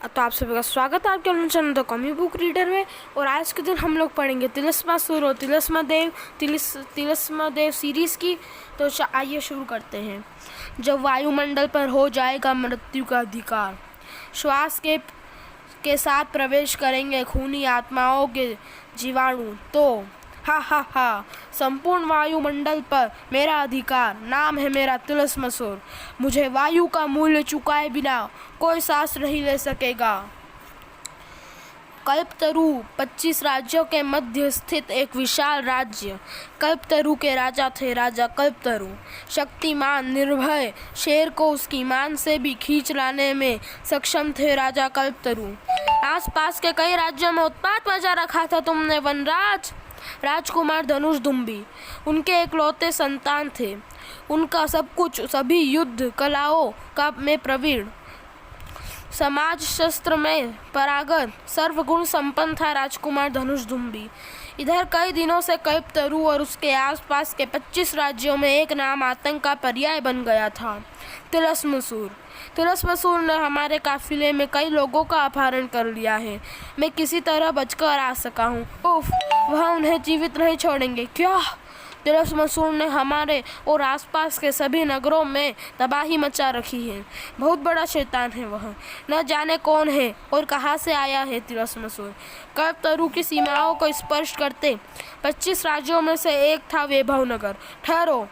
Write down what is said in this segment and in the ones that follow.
तो आप सभी का स्वागत है आपके अपने channel the comic book reader में। और आज के दिन हम लोग पढ़ेंगे तिलस्मासुर और तिलस्मा देव सीरीज़ की। तो आइए शुरू करते हैं। जब वायुमंडल पर हो जाएगा मृत्यु का अधिकार, श्वास के साथ प्रवेश करेंगे खूनी आत्माओं के जीवाणु, तो हा संपूर्ण वायुमंडल पर मेरा अधिकार, नाम है मेरा तिलस्मासुर। मुझे वायु का मूल्य चुकाए बिना कोई सांस नहीं ले सकेगा। कल्पतरु 25 राज्यों के मध्य स्थित एक विशाल राज्य। कल्पतरु के राजा थे राजा कल्पतरु। शक्तिमान निर्भय शेर को उसकी मान से भी खींच लाने में सक्षम थे राजा कल्पतरु। आसपास के कई राज्यों में उत्पात मचा रखा था तुमने वनराज। राजकुमार धनुषदुम्बी उनके इकलौते संतान थे। उनका सब कुछ, सभी युद्ध कलाओं का में प्रवीण, समाज शस्त्र में पारंगत, सर्वगुण संपन्न था राजकुमार धनुषदुम्बी। इधर कई दिनों से कल्पतरु और उसके आसपास के 25 राज्यों में एक नाम आतंक का पर्याय बन गया था, तिलस्मासुर। तिलस्मासुर ने हमारे काफिले में कई लोगों का अपहरण कर लिया है। मैं किसी तरह बचकर आ सका हूँ। उफ, वह उन्हें जीवित नहीं छोड़ेंगे। क्या? तिलस्मासुर ने हमारे और आसपास के सभी नगरों में तबाही मचा रखी है। बहुत बड़ा शैतान है वह। न जाने कौन है और कहाँ से आया है तिलस्मासुर। कल्पतरु की सीमाओं को स्पर्श करते 25 राज्यों में से एक था वैभव नगर। ठहरो,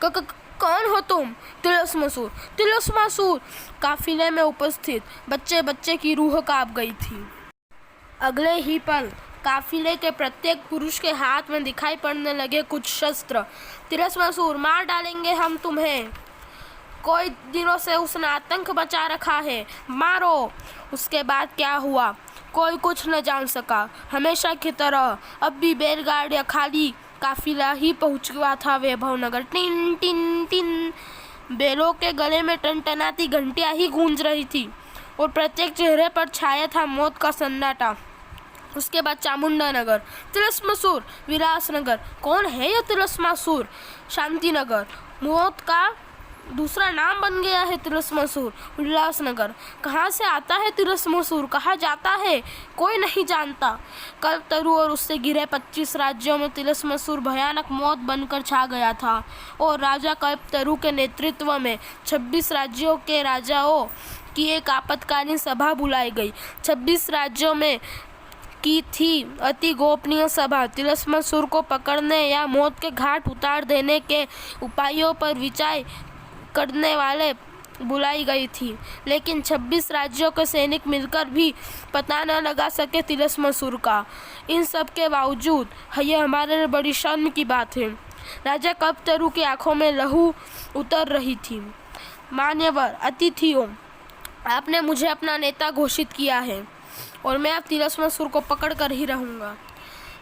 कौन हो तुम? तिलस्मासुर। तिलस्मासुर काफिले में उपस्थित बच्चे की रूह कांप गई थी। अगले ही पल काफिले के प्रत्येक पुरुष के हाथ में दिखाई पड़ने लगे कुछ शस्त्र। तिलस्मासुर, मार डालेंगे हम तुम्हें। कोई दिनों से उसने आतंक मचा रखा है, मारो। उसके बाद क्या हुआ कोई कुछ न जान सका। हमेशा की तरह अब भी बैलगाड़ियां खाली काफिला ही पहुंच गया था वैभव नगर। टिन टिन टिन बैलों के गले में टनटनाती घंटियां ही गूंज रही थी और प्रत्येक चेहरे पर छाया था मौत का सन्नाटा। उसके बाद चामुंडा नगर, तिलस्मासुर, विलासनगर। कौन है यह तिलस्मासुर? शांतिनगर, मौत का दूसरा नाम बन गया है तिलस्मासुर। उल्लासनगर, कहाँ से आता है तिलस्मासुर, कहाँ जाता है, कोई नहीं जानता। कल्पतरु और उससे घिरे 25 राज्यों में तिलस्मासुर भयानक मौत बनकर छा गया था और राजा कल्पतरु के नेतृत्व में 26 राज्यों के राजाओं की एक आपातकालीन सभा बुलाई गई। 26 राज्यों में की थी अति गोपनीय सभा। तिलस्मासुर को पकड़ने या मौत के घाट उतार देने के उपायों पर विचार करने वाले बुलाई गई थी, लेकिन 26 राज्यों के सैनिक मिलकर भी पता न लगा सके तिलस्मासुर का। इन सब के बावजूद यह हमारे लिए बड़ी शर्म की बात है। राजा कल्पतरु की आंखों में लहू उतर रही थी। मान्यवर अतिथियों, आपने मुझे अपना नेता घोषित किया है और मैं अब तिलस्मासुर को पकड़ कर ही रहूँगा।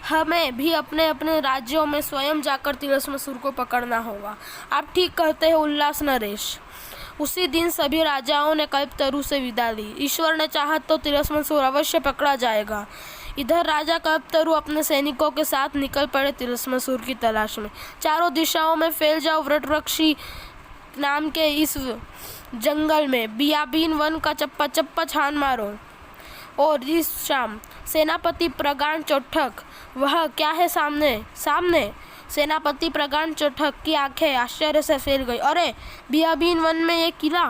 हमें भी अपने अपने राज्यों में स्वयं जाकर तिलस्मासुर को पकड़ना होगा। आप ठीक कहते हैं उल्लास नरेश। उसी दिन सभी राजाओं ने कल्पतरु से विदा ली। ईश्वर ने चाहा तो तिलस्मासुर अवश्य पकड़ा जाएगा। इधर राजा कल्पतरु अपने सैनिकों के साथ निकल पड़े तिलस्मासुर की तलाश में। चारों दिशाओं में फैल जाओ वटवृक्षी नाम के इस जंगल में, बियाबीन वन का चप्पा चप्पा छान मारो। और इस शाम सेनापति प्रगाण चोटक, वह क्या है सामने? सेनापति प्रगाण चोटक की आंखें आश्चर्य से फैल गई। अरे, बियाबीन वन में ये किला!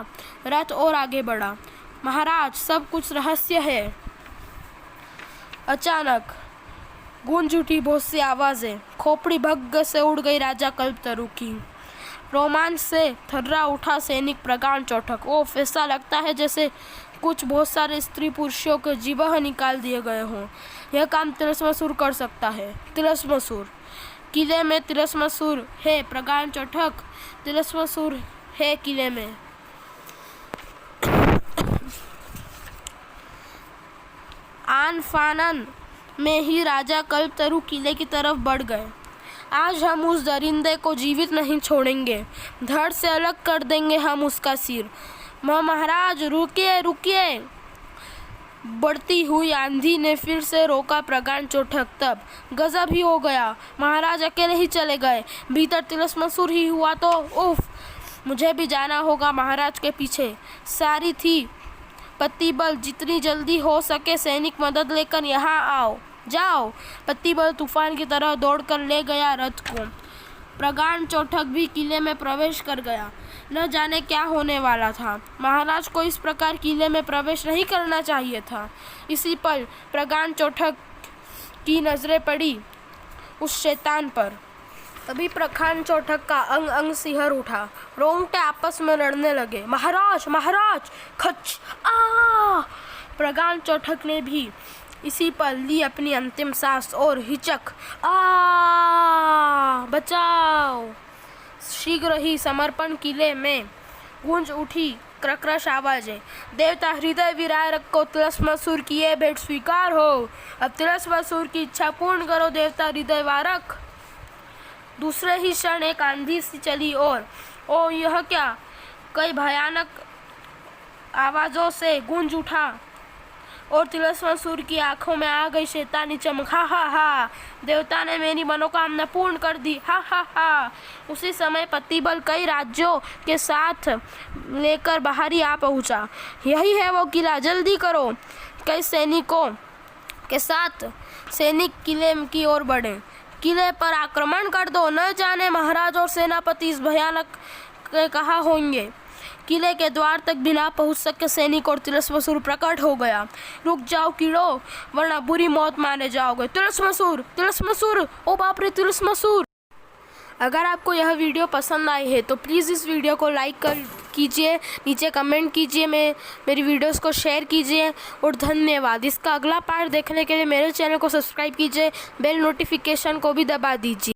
रथ और आगे बढ़ा। महाराज, सब कुछ रहस्य है। अचानक गूंज उठी बहुत सी आवाजें। खोपड़ी भग्ग से उड़ गई राजा कल्पतरु की। रोमांच से थर्रा उठा सैनिक प्रगाण चोटक। ओफ, ऐसा लगता है जैसे कुछ बहुत सारे स्त्री पुरुषों के जीवा निकाल दिए गए हों। यह काम तिलस्मासुर कर सकता है। तिलस्मासुर किले में, तिलस्मासुर है प्रगाण चोटक, तिलस्मासुर है किले में। आन फानन में ही राजा कल्पतरु किले की तरफ बढ़ गए। आज हम उस दरिंदे को जीवित नहीं छोड़ेंगे, धड़ से अलग कर देंगे हम उसका सिर। महाराज, रुकिए। बढ़ती हुई आंधी ने फिर से रोका प्रगाण चोटक। तब गजब ही हो गया। महाराज अकेले ही चले गए। भीतर तिलस्मासुर ही हुआ तो उफ, मुझे भी जाना होगा महाराज के पीछे। सारी थी पतिबल, जितनी जल्दी हो सके सैनिक मदद लेकर यहाँ आओ, जाओ। पतिबल तूफान की तरह दौड़कर ले गया रथ को। प्रगाढ़ चोटक भी किले में प्रवेश कर गया। न जाने क्या होने वाला था। महाराज को इस प्रकार किले में प्रवेश नहीं करना चाहिए था। इसी पल प्रगाढ़ चोटक की नजरें पड़ी उस शैतान पर। तभी प्रगाढ़ चोटक का अंग अंग सिहर उठा, रोंगटे आपस में लड़ने लगे। महाराज, महाराज, खच, आ! प्रगाढ़ चोटक ने भी इसी पल ली अपनी अंतिम सांस और हिचक, आ! बचाओ! शीघ्र ही समर्पण किले में गूंज उठी क्रक्रश आवाजें। देवता हृदय विरारक को तिलस्मासुर की ये भेंट स्वीकार हो। अब तिलस्मासुर की इच्छा पूर्ण करो देवता हृदय वारक। दूसरे ही क्षण एक आंधी सी चली और ओ यह क्या, कई भयानक आवाजों से गूंज उठा और तिलस्मासुर की आंखों में आ गई शैतानी चमक। हा हा हा, देवता ने मेरी मनोकामना पूर्ण कर दी। हा हा हा। उसी समय पतिबल कई राज्यों के साथ लेकर बाहरी आ पहुंचा। यही है वो किला, जल्दी करो। कई सैनिकों के साथ सैनिक किले की ओर बढ़े। किले पर आक्रमण कर दो, न जाने महाराज और सेनापति इस भयानक कहाँ होंगे। किले के द्वार तक बिना पहुंच सके सैनिक और तिलस्मासुर प्रकट हो गया। रुक जाओ कीड़ो, वरना बुरी मौत मारे जाओगे। तिलस्मासुर, तिलस्मासुर, ओ बाप रे तिलस्मासुर। अगर आपको यह वीडियो पसंद आई है तो प्लीज़ इस वीडियो को लाइक कीजिए, नीचे कमेंट कीजिए, मेरी वीडियोस को शेयर कीजिए और धन्यवाद। इसका अगला पार्ट देखने के लिए मेरे चैनल को सब्सक्राइब कीजिए, बेल नोटिफिकेशन को भी दबा दीजिए।